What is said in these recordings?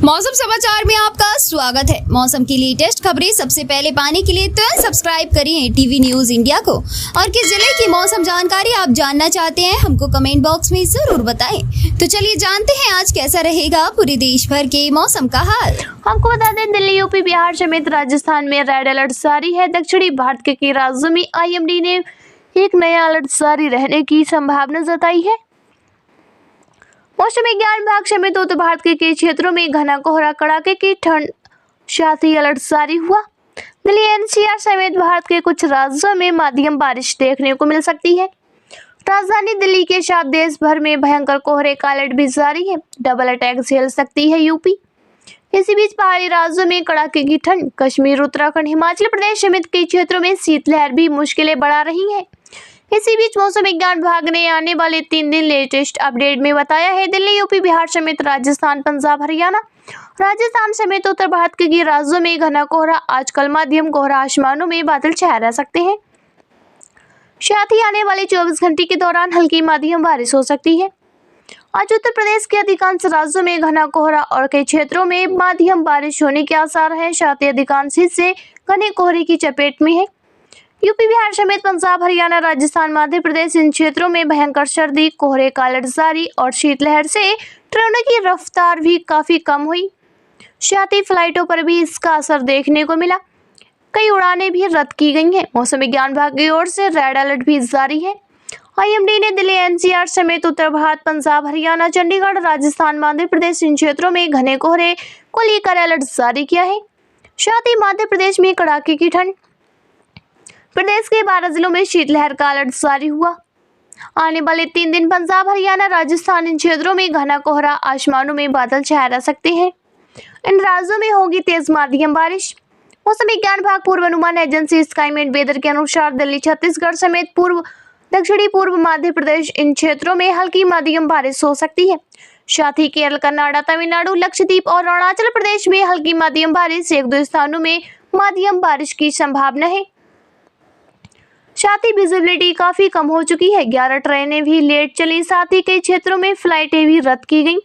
मौसम समाचार में आपका स्वागत है। मौसम की लेटेस्ट खबरें सबसे पहले पाने के लिए तुरंत सब्सक्राइब करिए टीवी न्यूज इंडिया को। और किस जिले की मौसम जानकारी आप जानना चाहते हैं, हमको कमेंट बॉक्स में जरूर बताएं। तो चलिए जानते हैं आज कैसा रहेगा पूरे देश भर के मौसम का हाल। आपको बता दें, दिल्ली, यूपी, बिहार समेत राजस्थान में रेड अलर्ट जारी है। दक्षिणी भारत के कई राज्यों में IMD ने एक नया अलर्ट जारी रहने की संभावना जताई है। मौसम विज्ञान विभाग समेत उत्तर भारत के कई क्षेत्रों में घना कोहरा, कड़ाके की ठंड, साथ ही अलर्ट जारी हुआ। दिल्ली NCR समेत भारत के कुछ राज्यों में मध्यम बारिश देखने को मिल सकती है। राजधानी दिल्ली के साथ देश भर में भयंकर कोहरे का अलर्ट भी जारी है। डबल अटैक झेल सकती है यूपी। इसी बीच पहाड़ी राज्यों में कड़ाके की ठंड, कश्मीर, उत्तराखंड, हिमाचल प्रदेश समेत कई क्षेत्रों में शीतलहर भी मुश्किलें बढ़ा रही है। इसी बीच मौसम विज्ञान विभाग ने आने वाले 3 दिन लेटेस्ट अपडेट में बताया है, दिल्ली, यूपी, बिहार समेत राजस्थान, पंजाब, हरियाणा, राजस्थान समेत उत्तर भारत के कई राज्यों में घना कोहरा, आजकल मध्यम कोहरा, आसमानों में बादल छाए रह सकते हैं। साथ ही आने वाले 24 घंटे के दौरान हल्की मध्यम बारिश हो सकती है। आज उत्तर प्रदेश के अधिकांश राज्यों में घना कोहरा और कई क्षेत्रों में मध्यम बारिश होने के आसार हैं। साथ ही अधिकांश हिस्से घने कोहरे की चपेट में है। यूपी, बिहार समेत पंजाब, हरियाणा, राजस्थान, मध्य प्रदेश, इन क्षेत्रों में भयंकर सर्दी, कोहरे का अलर्ट जारी और शीतलहर से ट्रेनों की रफ्तार भी काफी कम हुई। साथ ही फ्लाइटों पर भी इसका असर देखने को मिला। कई उड़ानें भी रद्द की गई हैं। मौसम विज्ञान विभाग की ओर से रेड अलर्ट भी जारी है। IMD ने दिल्ली NCR समेत उत्तर भारत, पंजाब, हरियाणा, चंडीगढ़, राजस्थान, मध्य प्रदेश, इन क्षेत्रों में घने कोहरे को लेकर अलर्ट जारी किया है। साथ ही मध्य प्रदेश में कड़ाके की ठंड, प्रदेश के 12 जिलों में शीतलहर का अलर्ट जारी हुआ। आने वाले 3 दिन पंजाब, हरियाणा, राजस्थान, इन क्षेत्रों में घना कोहरा, आसमानों में बादल छाए रह सकते हैं। इन राज्यों में होगी तेज मध्यम बारिश। मौसम विज्ञान विभाग पूर्वानुमान एजेंसी स्काईमेट वेदर के अनुसार दिल्ली, छत्तीसगढ़ समेत दक्षिणी पूर्व मध्य प्रदेश, इन क्षेत्रों में हल्की मध्यम बारिश हो सकती है। साथ ही केरल, कर्नाटक, तमिलनाडु, लक्षद्वीप और अरुणाचल प्रदेश में हल्की मध्यम बारिश, 1-2 स्थानों में मध्यम बारिश की संभावना है। साथ ही विजिबिलिटी काफी कम हो चुकी है। 11 ट्रेनें भी लेट चली। साथ ही कई क्षेत्रों में फ्लाइटें भी रद्द की गईं।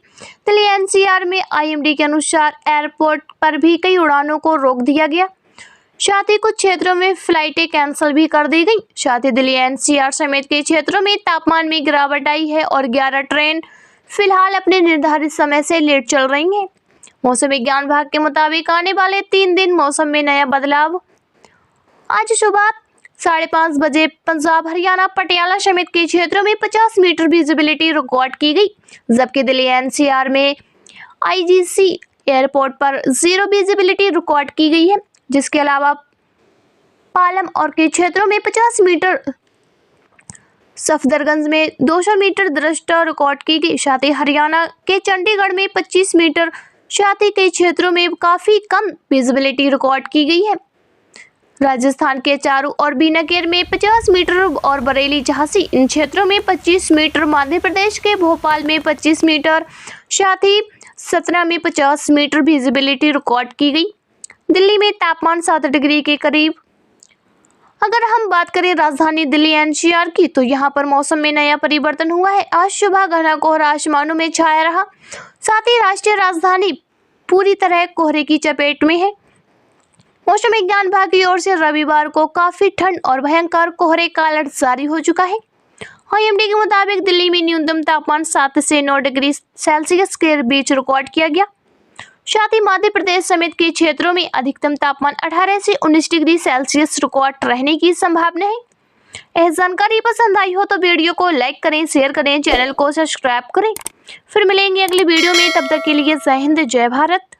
दिल्ली NCR में IMD के अनुसार एयरपोर्ट पर भी कई उड़ानों को रोक दिया गया। साथ ही कुछ क्षेत्रों में फ्लाइटें कैंसिल भी कर दी गईं। साथ ही दिल्ली NCR समेत कई क्षेत्रों में तापमान में गिरावट आई है और 11 ट्रेन फिलहाल अपने निर्धारित समय से लेट चल रही हैं। मौसम विज्ञान विभाग के मुताबिक आने वाले 3 दिन मौसम में नया बदलाव। आज सुबह 5:30 बजे पंजाब, हरियाणा, पटियाला समेत कई क्षेत्रों में 50 मीटर विजिबिलिटी रिकॉर्ड की गई, जबकि दिल्ली NCR में IGC एयरपोर्ट पर 0 विजिबिलिटी रिकॉर्ड की गई है। जिसके अलावा पालम और कई क्षेत्रों में 50 मीटर, सफदरगंज में 200 मीटर दृष्टा रिकॉर्ड की गई। साथ ही हरियाणा के चंडीगढ़ में 25 मीटर, साथ ही कई क्षेत्रों में काफी कम विजिबिलिटी रिकॉर्ड की गई है। राजस्थान के चारू और बीकानेर में 50 मीटर और बरेली, झांसी, इन क्षेत्रों में 25 मीटर, मध्य प्रदेश के भोपाल में 25 मीटर, साथ ही सतना में 50 मीटर विजिबिलिटी रिकॉर्ड की गई। दिल्ली में तापमान 7 डिग्री के करीब। अगर हम बात करें राजधानी दिल्ली NCR की, तो यहाँ पर मौसम में नया परिवर्तन हुआ है। आज सुबह घना कोहरा आसमानों में छाया रहा। साथ ही राष्ट्रीय राजधानी पूरी तरह कोहरे की चपेट में है। मौसम विज्ञान विभाग की ओर से रविवार को काफी ठंड और भयंकर कोहरे का अलर्ट जारी हो चुका है। IMD के मुताबिक दिल्ली में न्यूनतम तापमान 7 से 9 डिग्री सेल्सियस के बीच रिकॉर्ड किया गया। साथ ही मध्य प्रदेश समेत कई क्षेत्रों में अधिकतम तापमान 18 से 19 डिग्री सेल्सियस रिकॉर्ड रहने की संभावना है। यह जानकारी पसंद आई हो तो वीडियो को लाइक करें, शेयर करें, चैनल को सब्सक्राइब करें। फिर मिलेंगे अगली वीडियो में, तब तक के लिए जय हिंद, जय भारत।